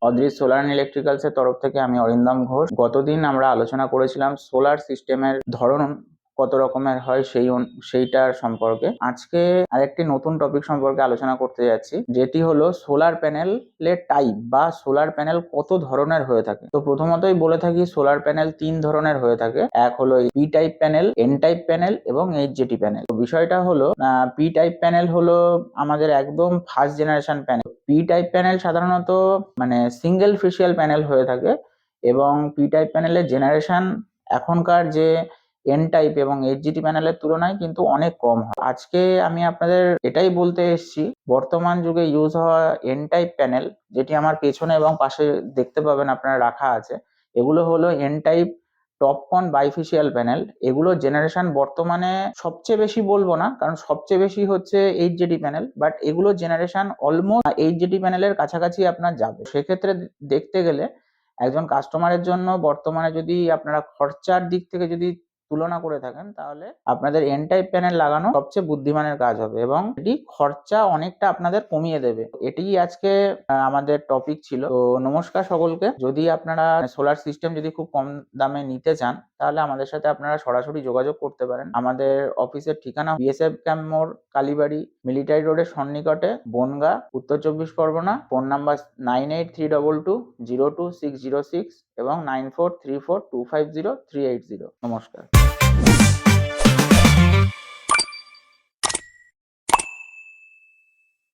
Adrish solar and electricals এর তরফ থেকে আমি অরিন্দম ঘোষ। গতদিন আমরা আলোচনা করেছিলাম সোলার সিস্টেমের ধরন কত রকমের হয় সেইটার সম্পর্কে। আজকে আরেকটি নতুন টপিক সম্পর্কে আলোচনা করতে যাচ্ছি, যেটি হলো সোলার প্যানেলের টাইপ বা সোলার প্যানেল কত ধরনের হয়ে থাকে। তো প্রথমতই বলে থাকি সোলার প্যানেল 3 ধরনের হয়ে থাকে। এক হলো P type panel, N type panel এবং এইচজেটি প্যানেল। তো বিষয়টা হলো পি টাইপ প্যানেল হলো আমাদের একদম first generation panel. P type panel সাধারণত সিঙ্গেল ফেসিয়াল প্যানেল হয়ে থাকে এবং পি টাইপ প্যানেলের জেনারেশন এখনকার যে এন টাইপ এবং এইচজিটি প্যানেলের তুলনায় কিন্তু অনেক কম হয়। আজকে আমি আপনাদের এটাই বলতে এসেছি, বর্তমান যুগে ইউজ হওয়া এন টাইপ প্যানেল, যেটি আমার পেছনে এবং পাশে দেখতে পাবেন আপনারা রাখা আছে, এগুলো হলো N type Topcon bifacial panel. এগুলো জেনারেশন বর্তমানে সবচেয়ে বেশি বলবো না, কারণ সবচেয়ে বেশি হচ্ছে এইচজেটি প্যানেল, বাট এগুলো জেনারেশন অলমোস্ট এইচজেটি প্যানেলের কাছাকাছি আপনার যাবে। সেক্ষেত্রে দেখতে গেলে একজন কাস্টমারের জন্য বর্তমানে যদি আপনারা খরচার দিক থেকে যদি তুলনা করে থাকেন, তাহলে আপনাদের এন টাইপ প্যানেল লাগানো সবচেয়ে বুদ্ধিমানের কাজ হবে এবং এটি খরচা অনেকটা আপনাদের কমিয়ে দেবে। এটিই আজকে আমাদের টপিক ছিল। তো নমস্কার সকলকে। যদি আপনারা সোলার সিস্টেম যদি খুব কম দামে নিতে চান, তাহলে আমাদের সাথে আপনারা সরাসরি যোগাযোগ করতে পারেন। আমাদের অফিসের ঠিকানা বিএসএফ ক্যাম্প মোড়, কালীবাড়ি, মিলিটারি রোডের সন্নিকটে, বনগাঁ, উত্তর 24 পরগনা। ফোন নাম্বার 9832202606 এবং 9434250380। নমস্কার।